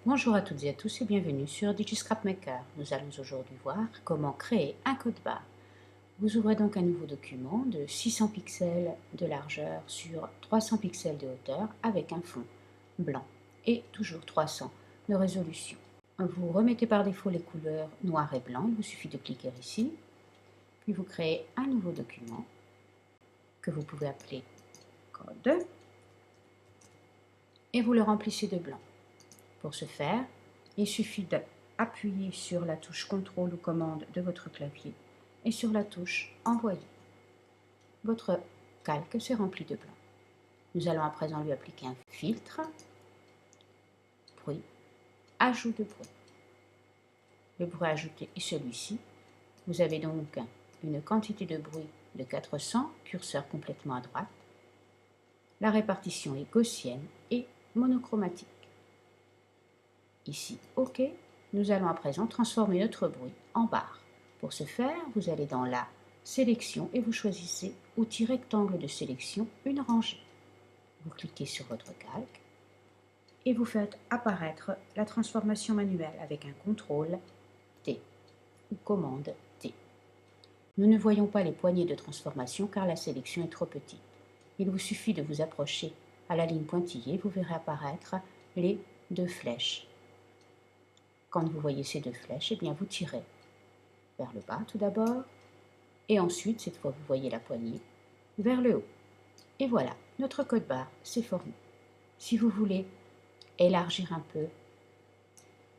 Bonjour à toutes et à tous et bienvenue sur DigiScrapMaker. Nous allons aujourd'hui voir comment créer un code barre. Vous ouvrez donc un nouveau document de 600 pixels de largeur sur 300 pixels de hauteur avec un fond blanc et toujours 300 de résolution. Vous remettez par défaut les couleurs noir et blanc, il vous suffit de cliquer ici, puis vous créez un nouveau document que vous pouvez appeler code et vous le remplissez de blanc. Pour ce faire, il suffit d'appuyer sur la touche CTRL ou commande de votre clavier et sur la touche Envoyer. Votre calque s'est rempli de blanc. Nous allons à présent lui appliquer un filtre, bruit, ajout de bruit. Le bruit ajouté est celui-ci. Vous avez donc une quantité de bruit de 400, curseur complètement à droite. La répartition est gaussienne et monochromatique. Ici, OK. Nous allons à présent transformer notre bruit en barre. Pour ce faire, vous allez dans la sélection et vous choisissez outil rectangle de sélection, une rangée. Vous cliquez sur votre calque et vous faites apparaître la transformation manuelle avec un CTRL T ou commande T. Nous ne voyons pas les poignées de transformation car la sélection est trop petite. Il vous suffit de vous approcher à la ligne pointillée, vous verrez apparaître les deux flèches. Quand vous voyez ces deux flèches, eh bien vous tirez vers le bas tout d'abord, et ensuite, cette fois vous voyez la poignée, vers le haut. Et voilà, notre code barre s'est formé. Si vous voulez élargir un peu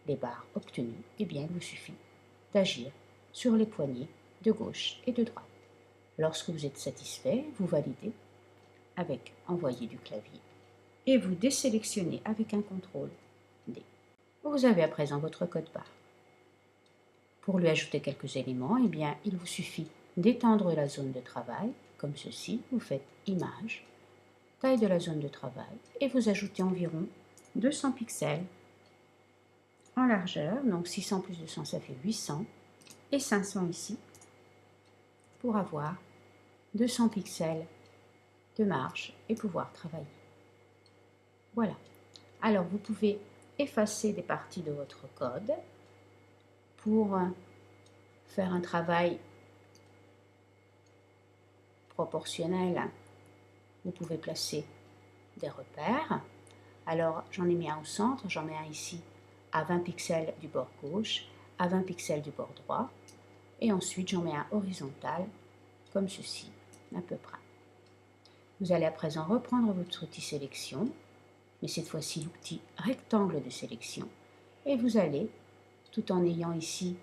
les barres obtenues, eh bien il vous suffit d'agir sur les poignées de gauche et de droite. Lorsque vous êtes satisfait, vous validez avec Envoyer du clavier et vous désélectionnez avec un CTRL D. Vous avez à présent votre code barre. Pour lui ajouter quelques éléments, eh bien, il vous suffit d'étendre la zone de travail, comme ceci. Vous faites Image, taille de la zone de travail, et vous ajoutez environ 200 pixels en largeur. Donc 600 plus 200, ça fait 800, et 500 ici, pour avoir 200 pixels de marge et pouvoir travailler. Voilà. Alors, vous pouvez effacer des parties de votre code pour faire un travail proportionnel. Vous pouvez placer des repères. Alors, j'en ai mis un au centre, j'en mets un ici à 20 pixels du bord gauche, à 20 pixels du bord droit, et ensuite j'en mets un horizontal, comme ceci, à peu près. Vous allez à présent reprendre votre outil sélection, mais cette fois-ci l'outil rectangle de sélection, et vous allez, tout en ayant ici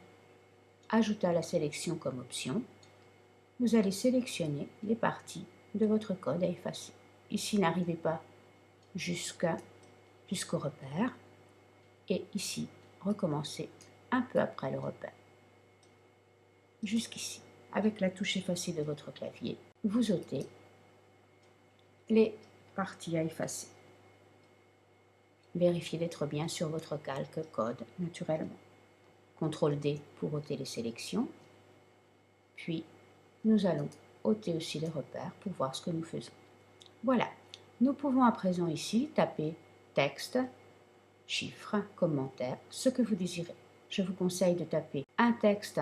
ajouter à la sélection comme option, vous allez sélectionner les parties de votre code à effacer. Ici, n'arrivez pas jusqu'au repère, et ici, recommencez un peu après le repère. Jusqu'ici, avec la touche effacée de votre clavier, vous ôtez les parties à effacer. Vérifiez d'être bien sur votre calque code naturellement. CTRL D pour ôter les sélections, puis nous allons ôter aussi les repères pour voir ce que nous faisons. Voilà, nous pouvons à présent ici taper texte, chiffres, commentaires, ce que vous désirez. Je vous conseille de taper un texte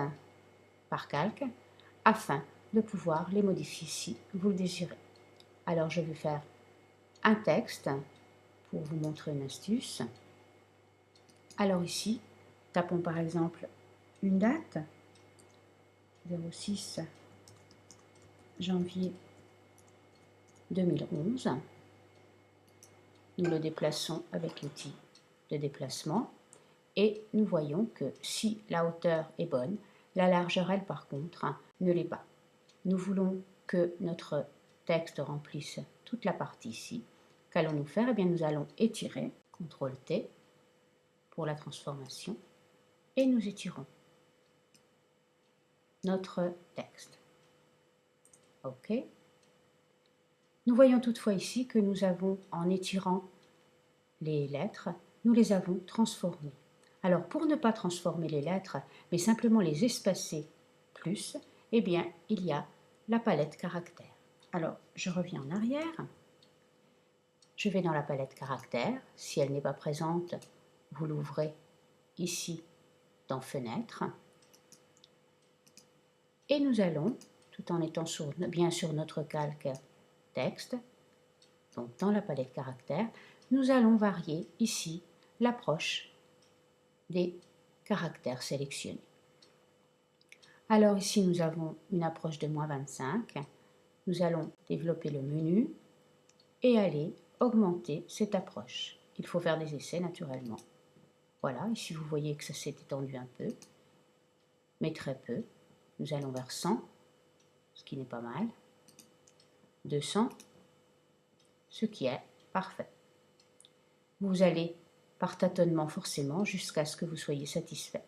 par calque afin de pouvoir les modifier si vous le désirez. Alors je vais faire un texte pour vous montrer une astuce. Alors ici, tapons par exemple une date, 06 janvier 2011. Nous le déplaçons avec l'outil de déplacement et nous voyons que si la hauteur est bonne, la largeur, elle, par contre, ne l'est pas. Nous voulons que notre texte remplisse toute la partie ici. Qu'allons-nous faire? Eh bien, nous allons étirer, CTRL T, pour la transformation, et nous étirons notre texte. OK. Nous voyons toutefois ici que nous avons, en étirant les lettres, nous les avons transformées. Alors, pour ne pas transformer les lettres, mais simplement les espacer plus, eh bien, il y a la palette caractères. Alors, je reviens en arrière. Je vais dans la palette caractères. Si elle n'est pas présente, vous l'ouvrez ici dans Fenêtre. Et nous allons, tout en étant bien sur notre calque texte, donc dans la palette caractères, nous allons varier ici l'approche des caractères sélectionnés. Alors ici nous avons une approche de -25. Nous allons développer le menu et aller augmenter cette approche. Il faut faire des essais naturellement. Voilà, ici vous voyez que ça s'est étendu un peu, mais très peu. Nous allons vers 100, ce qui n'est pas mal. 200, ce qui est parfait. Vous allez par tâtonnement forcément jusqu'à ce que vous soyez satisfait.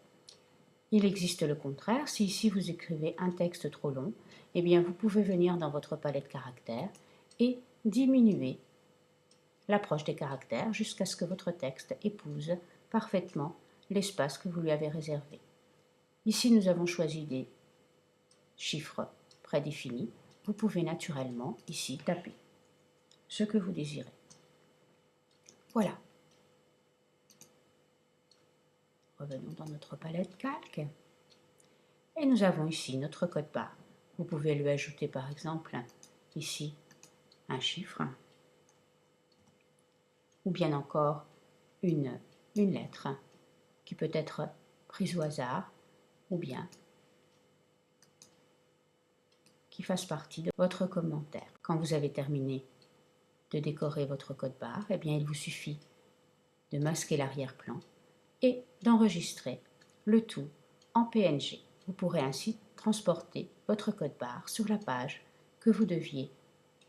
Il existe le contraire. Si ici vous écrivez un texte trop long, eh bien vous pouvez venir dans votre palette caractères et diminuer l'approche des caractères jusqu'à ce que votre texte épouse parfaitement l'espace que vous lui avez réservé. Ici, nous avons choisi des chiffres prédéfinis. Vous pouvez naturellement ici taper ce que vous désirez. Voilà. Revenons dans notre palette calque. Et nous avons ici notre code barre. Vous pouvez lui ajouter par exemple ici un chiffre ou bien encore une lettre qui peut être prise au hasard ou bien qui fasse partie de votre commentaire. Quand vous avez terminé de décorer votre code barre, eh bien il vous suffit de masquer l'arrière-plan et d'enregistrer le tout en PNG. Vous pourrez ainsi transporter votre code barre sur la page que vous deviez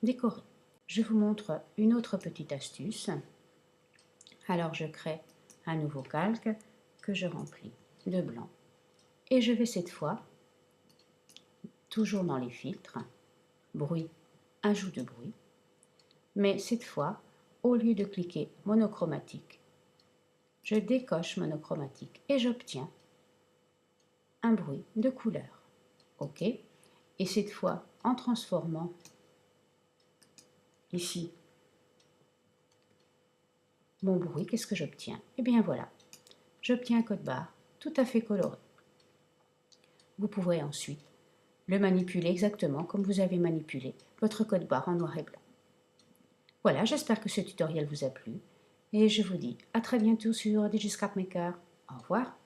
décorer. Je vous montre une autre petite astuce. Alors je crée un nouveau calque que je remplis de blanc et je vais cette fois, toujours dans les filtres, bruit, ajout de bruit, mais cette fois, au lieu de cliquer monochromatique, je décoche monochromatique et j'obtiens un bruit de couleur. OK. Et cette fois, en transformant ici mon bruit, qu'est-ce que j'obtiens? Eh bien voilà, j'obtiens un code barre tout à fait coloré. Vous pourrez ensuite le manipuler exactement comme vous avez manipulé votre code barre en noir et blanc. Voilà, j'espère que ce tutoriel vous a plu et je vous dis à très bientôt sur DigiScrapMaker. Au revoir.